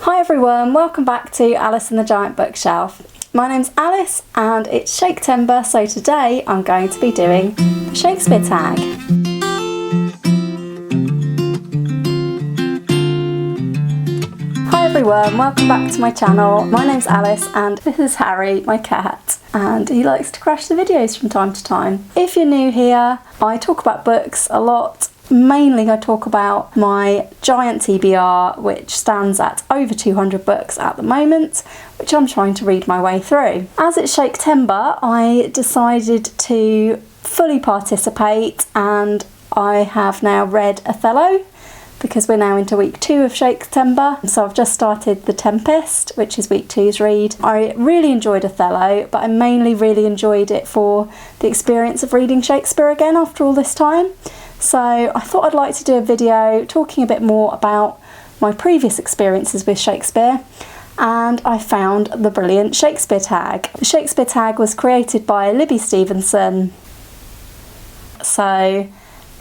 Hi everyone, welcome back to Alice and the Giant Bookshelf. My name's Alice and it's Shaketember, so today I'm going to be doing the Shakespeare Tag. Hi everyone, welcome back to my channel. My name's Alice and this is Harry, my cat, and he likes to crash the videos from time to time. If you're new here, I talk about books a lot. Mainly I talk about my giant TBR, which stands at over 200 books at the moment, which I'm trying to read my way through. As it's Shaketember, I decided to fully participate and I have now read Othello because we're now into week 2 of Shaketember. So I've just started The Tempest, which is week 2's read. I really enjoyed Othello, but I mainly really enjoyed it for the experience of reading Shakespeare again after all this time. So I thought I'd like to do a video talking a bit more about my previous experiences with Shakespeare, and I found the brilliant Shakespeare Tag. The Shakespeare Tag was created by Libby Stephenson, so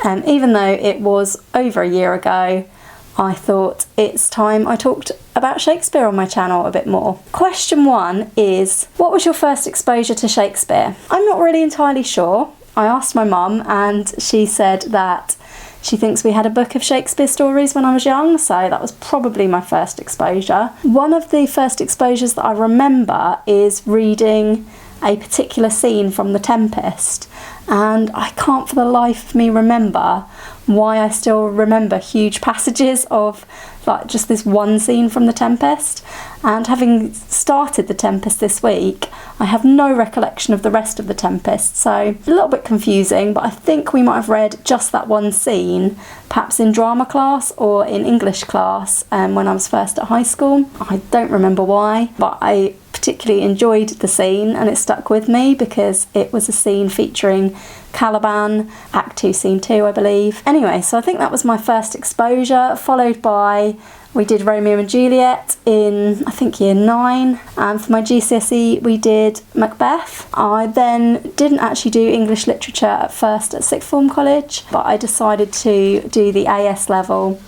even though it was over a year ago, I thought it's time I talked about Shakespeare on my channel a bit more. Question 1 is, what was your first exposure to Shakespeare? I'm not really entirely sure. I asked my mum and she said that she thinks we had a book of Shakespeare stories when I was young, so that was probably my first exposure. One of the first exposures that I remember is reading a particular scene from The Tempest, and I can't for the life of me remember why I still remember huge passages of like just this one scene from The Tempest. And having started The Tempest this week, I have no recollection of the rest of The Tempest, so a little bit confusing, but I think we might have read just that one scene, perhaps in drama class or in English class when I was first at high school. I don't remember why, but I particularly enjoyed the scene and it stuck with me because it was a scene featuring Caliban, Act 2, Scene 2, I believe. Anyway, so I think that was my first exposure, followed by we did Romeo and Juliet in, I think, year 9, and for my GCSE we did Macbeth. I then didn't actually do English literature at first at sixth form college, but I decided to do the AS level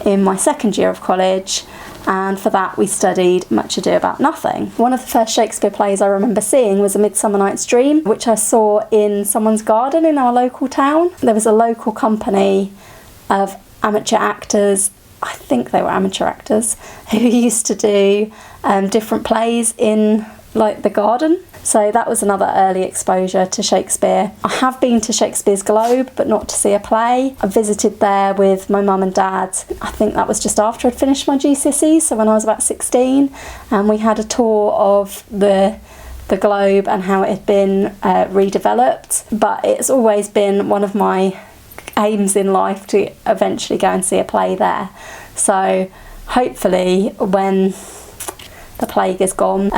in my second year of college, and for that we studied Much Ado About Nothing. One of the first Shakespeare plays I remember seeing was A Midsummer Night's Dream, which I saw in someone's garden in our local town. There was a local company of amateur actors, I think they were amateur actors, who used to do different plays in like the garden. So that was another early exposure to Shakespeare. I have been to Shakespeare's Globe, but not to see a play. I visited there with my mum and dad. I think that was just after I'd finished my GCSEs, so when I was about 16, and we had a tour of the Globe and how it had been redeveloped. But it's always been one of my aims in life to eventually go and see a play there. So hopefully when the plague is gone,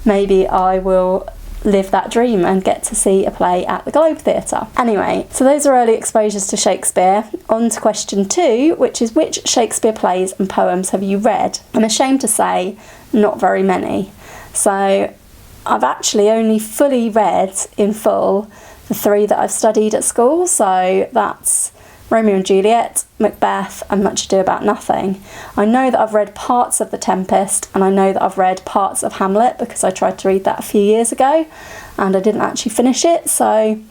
maybe I will live that dream and get to see a play at the Globe Theatre. Anyway, so those are early exposures to Shakespeare. On to question 2, which is, which Shakespeare plays and poems have you read? I'm ashamed to say not very many. So I've actually only fully read in full the 3 that I've studied at school, so that's Romeo and Juliet, Macbeth and Much Ado About Nothing. I know that I've read parts of The Tempest and I know that I've read parts of Hamlet because I tried to read that a few years ago and I didn't actually finish it, so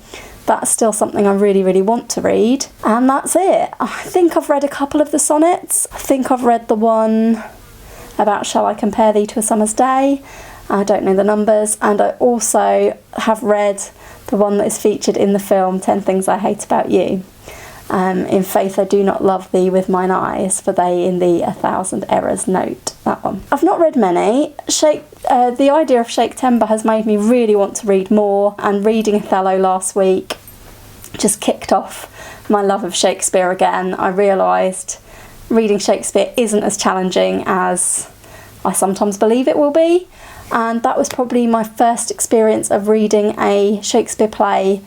that's still something I really want to read. And that's it. I think I've read a couple of the sonnets. I think I've read the one about Shall I Compare Thee to a Summer's Day. I don't know the numbers, and I also have read the one that is featured in the film 10 Things I Hate About You. In faith I do not love thee with mine eyes, for they in thee 1,000 errors note. That one. I've not read many. The idea of Shaketember has made me really want to read more, and reading Othello last week just kicked off my love of Shakespeare again. I realised reading Shakespeare isn't as challenging as I sometimes believe it will be, and that was probably my first experience of reading a Shakespeare play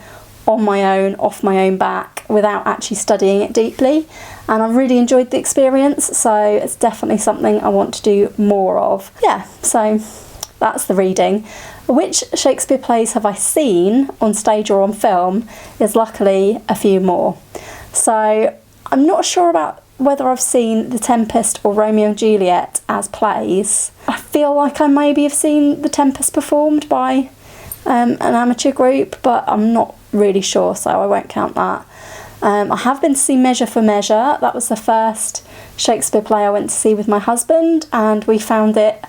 on my own, off my own back, without actually studying it deeply, and I really enjoyed the experience, so it's definitely something I want to do more of. Yeah, so that's the reading. Which Shakespeare plays have I seen on stage or on film is luckily a few more. So I'm not sure about whether I've seen The Tempest or Romeo and Juliet as plays. I feel like I maybe have seen The Tempest performed by an amateur group, but I'm not really sure, so I won't count that. I have been to see Measure for Measure. That was the first Shakespeare play I went to see with my husband, and we found it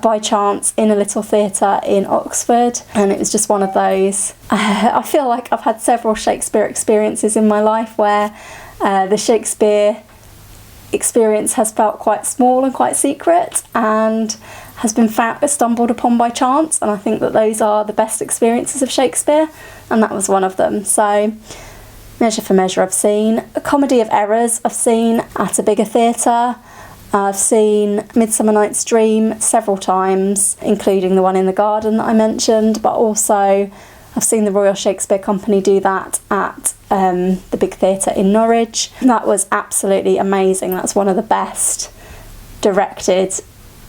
by chance in a little theatre in Oxford, and it was just one of those. I feel like I've had several Shakespeare experiences in my life where the Shakespeare experience has felt quite small and quite secret and has been stumbled upon by chance, and I think that those are the best experiences of Shakespeare, and that was one of them. So Measure for Measure I've seen. A Comedy of Errors I've seen at a bigger theatre. I've seen Midsummer Night's Dream several times, including the one in the garden that I mentioned, but also I've seen the Royal Shakespeare Company do that at the big theatre in Norwich. That was absolutely amazing. That's one of the best directed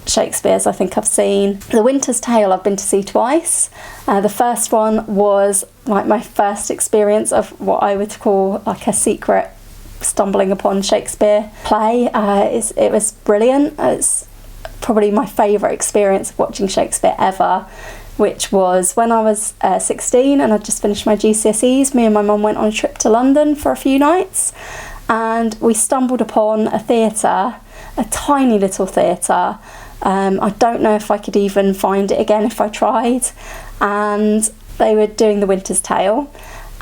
Shakespeares I think I've seen. The Winter's Tale I've been to see twice. The first one was like my first experience of what I would call like a secret stumbling upon Shakespeare play. It was brilliant. It's probably my favourite experience of watching Shakespeare ever, which was when I was 16 and I'd just finished my GCSEs. Me and my mum went on a trip to London for a few nights, and we stumbled upon a theatre, a tiny little theatre. I don't know if I could even find it again if I tried, and they were doing The Winter's Tale,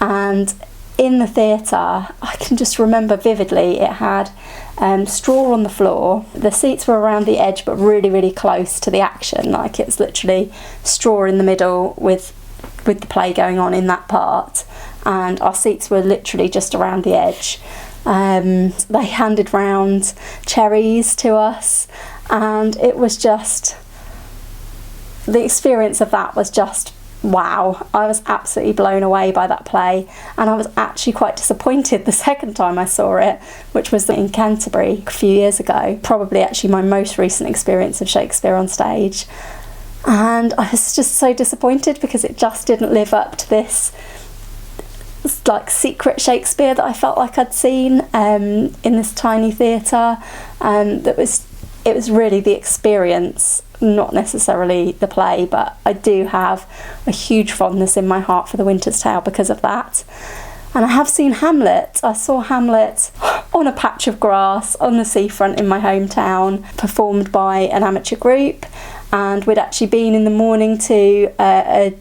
and in the theatre I can just remember vividly it had straw on the floor. The seats were around the edge but really, really close to the action, like it's literally straw in the middle with the play going on in that part, and our seats were literally just around the edge. They handed round cherries to us, and it was just, the experience of that was just wow. I was absolutely blown away by that play, and I was actually quite disappointed the second time I saw it, which was in Canterbury a few years ago, probably actually my most recent experience of Shakespeare on stage, and I was just so disappointed because it just didn't live up to this like secret Shakespeare that I felt like I'd seen in this tiny theatre. It was really the experience, not necessarily the play, but I do have a huge fondness in my heart for The Winter's Tale because of that. And I have seen Hamlet. I saw Hamlet on a patch of grass on the seafront in my hometown, performed by an amateur group, and we'd actually been in the morning to a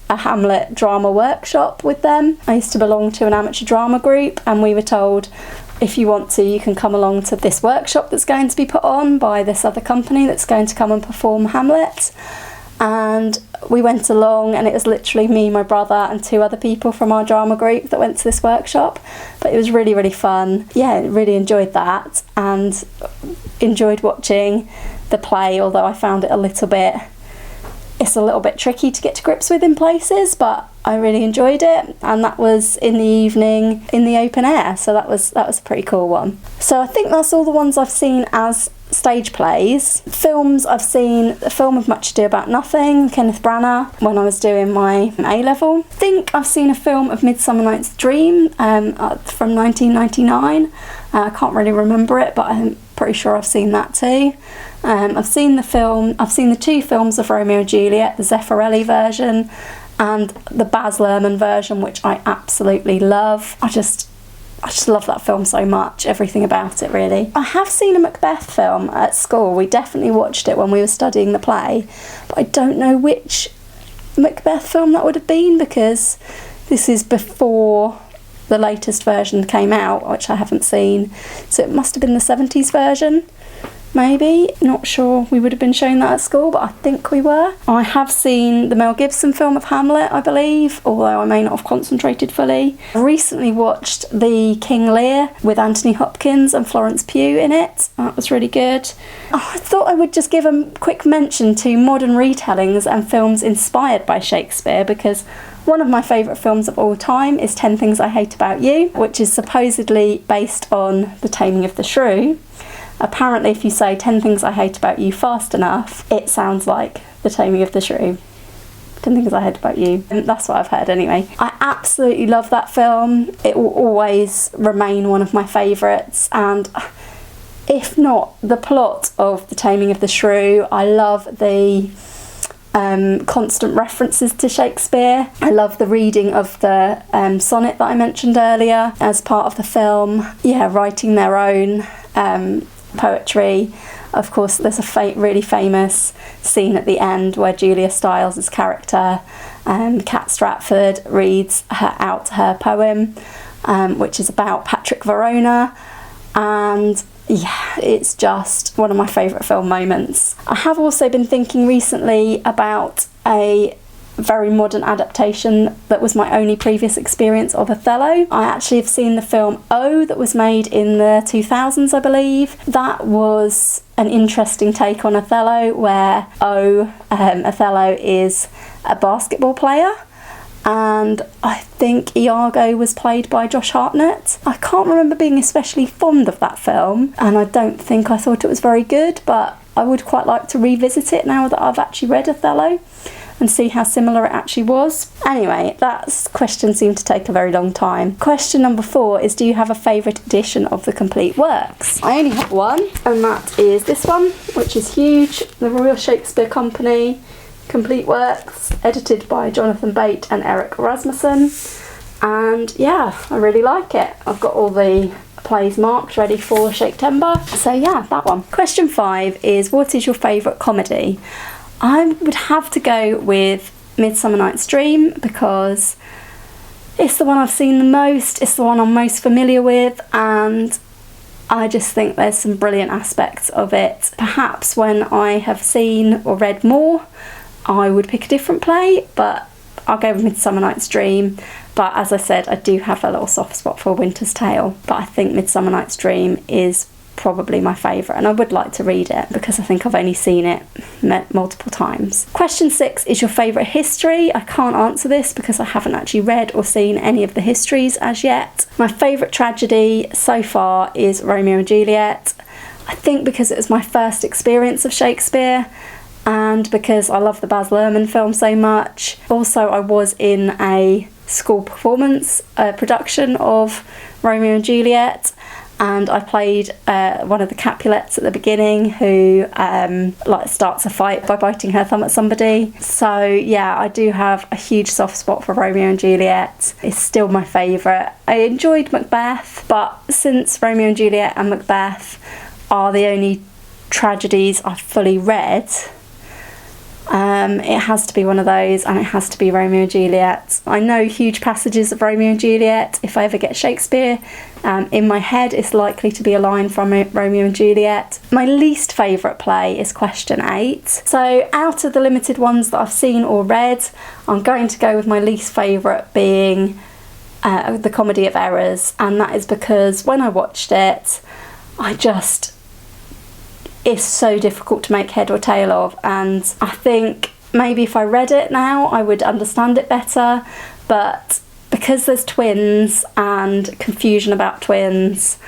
Hamlet drama workshop with them. I used to belong to an amateur drama group, and we were told, if you want to, you can come along to this workshop that's going to be put on by this other company that's going to come and perform Hamlet. And we went along, and it was literally me, my brother and two other people from our drama group that went to this workshop. But it was really, really fun. Yeah, really enjoyed that and enjoyed watching the play, although I found it a little bit tricky to get to grips with in places, but I really enjoyed it, and that was in the evening in the open air, so that was a pretty cool one. So I think that's all the ones I've seen as stage plays. Films, I've seen a film of Much Ado About Nothing, Kenneth Branagh, when I was doing my A-level. I think I've seen a film of Midsummer Night's Dream from 1999. I can't really remember it, but I'm pretty sure I've seen that too. I've seen the two films of Romeo and Juliet, the Zeffirelli version and the Baz Luhrmann version, which I absolutely love. I just love that film so much, everything about it really. I have seen a Macbeth film at school. We definitely watched it when we were studying the play, but I don't know which Macbeth film that would have been, because this is before the latest version came out, which I haven't seen, so it must have been the 70s version. Maybe, not sure. We would have been shown that at school, but I think we were. I have seen the Mel Gibson film of Hamlet, I believe, although I may not have concentrated fully. I recently watched The King Lear with Anthony Hopkins and Florence Pugh in it. That was really good. I thought I would just give a quick mention to modern retellings and films inspired by Shakespeare, because one of my favourite films of all time is 10 Things I Hate About You, which is supposedly based on The Taming of the Shrew. Apparently, if you say 10 Things I Hate About You fast enough, it sounds like The Taming of the Shrew. 10 Things I Hate About You. That's what I've heard anyway. I absolutely love that film. It will always remain one of my favourites, and if not the plot of The Taming of the Shrew, I love the constant references to Shakespeare. I love the reading of the sonnet that I mentioned earlier as part of the film. Yeah, writing their own poetry. Of course, there's a really famous scene at the end where Julia Stiles' character, Cat Stratford, reads out her poem, which is about Patrick Verona, and yeah, it's just one of my favourite film moments. I have also been thinking recently about a very modern adaptation that was my only previous experience of Othello. I actually have seen the film O that was made in the 2000s, I believe. That was an interesting take on Othello, where Othello is a basketball player, and I think Iago was played by Josh Hartnett. I can't remember being especially fond of that film, and I don't think I thought it was very good, but I would quite like to revisit it now that I've actually read Othello and see how similar it actually was. Anyway, that question seemed to take a very long time. Question number 4 is, do you have a favourite edition of the complete works? I only have one, and that is this one, which is huge, the Royal Shakespeare Company Complete Works, edited by Jonathan Bate and Eric Rasmussen. And yeah, I really like it. I've got all the plays marked ready for Shaketember. So yeah, that one. Question 5 is, what is your favourite comedy? I would have to go with Midsummer Night's Dream, because it's the one I've seen the most, it's the one I'm most familiar with, and I just think there's some brilliant aspects of it. Perhaps when I have seen or read more, I would pick a different play, but I'll go with Midsummer Night's Dream. But as I said, I do have a little soft spot for Winter's Tale, but I think Midsummer Night's Dream is probably my favourite, and I would like to read it because I think I've only seen it multiple times. Question 6 is your favourite history. I can't answer this because I haven't actually read or seen any of the histories as yet. My favourite tragedy so far is Romeo and Juliet. I think because it was my first experience of Shakespeare, and because I love the Baz Luhrmann film so much. Also, I was in a school performance production of Romeo and Juliet, and I played one of the Capulets at the beginning who starts a fight by biting her thumb at somebody. So yeah, I do have a huge soft spot for Romeo and Juliet. It's still my favourite. I enjoyed Macbeth, but since Romeo and Juliet and Macbeth are the only tragedies I've fully read, it has to be one of those, and it has to be Romeo and Juliet. I know huge passages of Romeo and Juliet. If I ever get Shakespeare in my head, it's likely to be a line from Romeo and Juliet. My least favourite play is question 8. So out of the limited ones that I've seen or read, I'm going to go with my least favourite being The Comedy of Errors, and that is because when I watched it, it's so difficult to make head or tail of, and I think maybe if I read it now I would understand it better, but because there's twins and confusion about twins,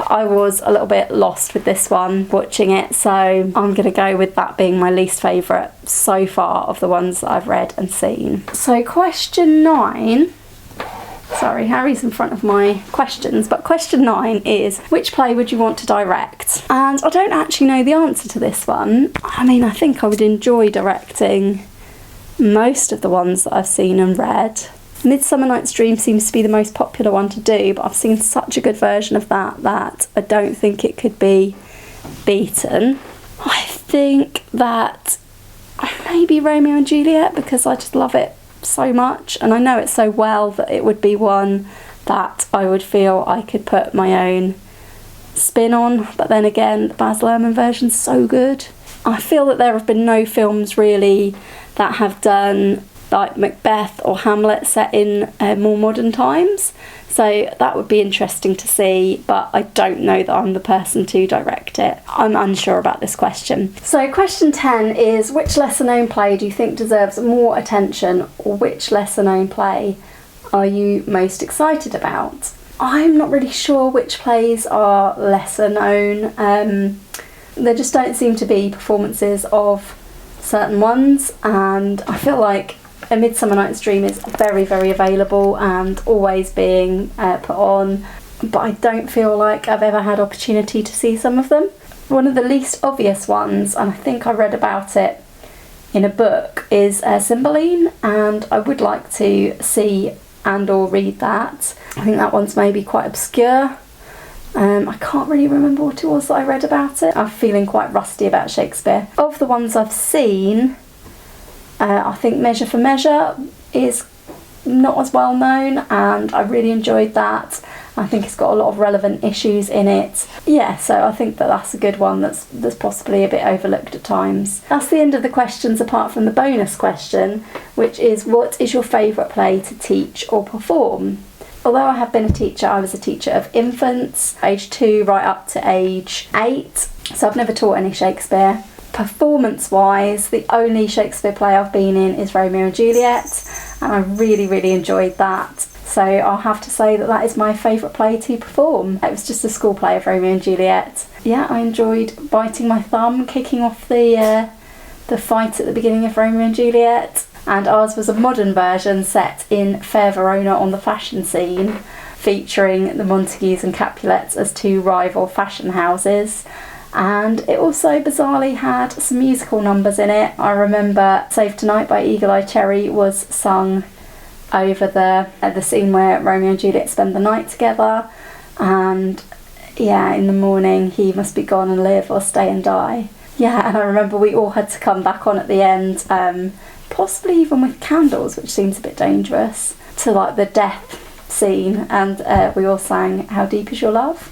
I was a little bit lost with this one watching it, so I'm going to go with that being my least favourite so far of the ones that I've read and seen. So question 9, sorry, Harry's in front of my questions, but question 9 is, which play would you want to direct? And I don't actually know the answer to this one. I mean, I think I would enjoy directing most of the ones that I've seen and read. Midsummer Night's Dream seems to be the most popular one to do, but I've seen such a good version of that I don't think it could be beaten. I think that maybe Romeo and Juliet, because I just love it so much, and I know it so well that it would be one that I would feel I could put my own spin on, but then again, the Baz Luhrmann version's so good. I feel that there have been no films really that have done like Macbeth or Hamlet set in more modern times, so that would be interesting to see, but I don't know that I'm the person to direct it. I'm unsure about this question. So question 10 is, which lesser known play do you think deserves more attention, or which lesser known play are you most excited about? I'm not really sure which plays are lesser known. There just don't seem to be performances of certain ones, and I feel like A Midsummer Night's Dream is very, very available and always being put on, but I don't feel like I've ever had opportunity to see some of them. One of the least obvious ones, and I think I read about it in a book, is Cymbeline, and I would like to see and or read that. I think that one's maybe quite obscure. I can't really remember what it was that I read about it. I'm feeling quite rusty about Shakespeare. Of the ones I've seen, I think Measure for Measure is not as well known, and I really enjoyed that. I think it's got a lot of relevant issues in it. Yeah, so I think that that's a good one that's possibly a bit overlooked at times. That's the end of the questions, apart from the bonus question, which is, what is your favourite play to teach or perform? Although I have been a teacher, I was a teacher of infants, age 2 right up to age 8, so I've never taught any Shakespeare. Performance-wise, the only Shakespeare play I've been in is Romeo and Juliet, and I really, really enjoyed that. So I'll have to say that that is my favourite play to perform. It was just a school play of Romeo and Juliet. Yeah, I enjoyed biting my thumb, kicking off the fight at the beginning of Romeo and Juliet. And ours was a modern version set in fair Verona on the fashion scene, featuring the Montagues and Capulets as two rival fashion houses. And it also bizarrely had some musical numbers in it. I remember Save Tonight by Eagle Eye Cherry was sung over the scene where Romeo and Juliet spend the night together, and yeah, in the morning, he must be gone and live or stay and die. Yeah, and I remember we all had to come back on at the end, possibly even with candles, which seems a bit dangerous, to like the death scene, and we all sang How Deep Is Your Love.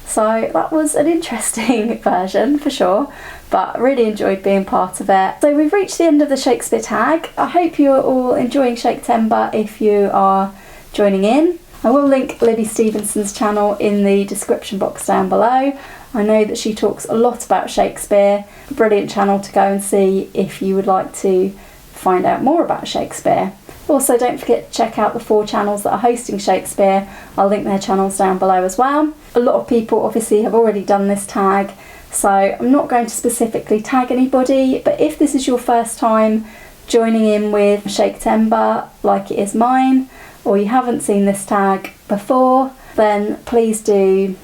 So that was an interesting version for sure, but really enjoyed being part of it. So we've reached the end of the Shakespeare Tag. I hope you're all enjoying Shaketember if you are joining in. I will link Libby Stephenson's channel in the description box down below. I know that she talks a lot about Shakespeare. Brilliant channel to go and see if you would like to find out more about Shakespeare. Also, don't forget to check out the 4 channels that are hosting Shakespeare. I'll link their channels down below as well. A lot of people obviously have already done this tag, so I'm not going to specifically tag anybody, but if this is your first time joining in with Shaketember, like it is mine, or you haven't seen this tag before, then please do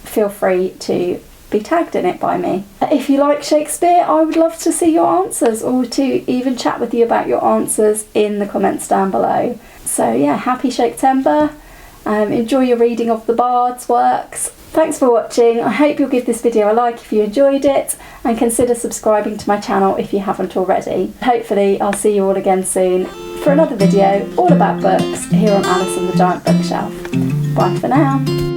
feel free to be tagged in it by me. If you like Shakespeare, I would love to see your answers, or to even chat with you about your answers in the comments down below. So yeah, happy Shaketember. Enjoy your reading of the Bard's works. Thanks for watching. I hope you'll give this video a like if you enjoyed it, and consider subscribing to my channel if you haven't already. Hopefully I'll see you all again soon for another video all about books here on Alice and the Giant Bookshelf. Bye for now.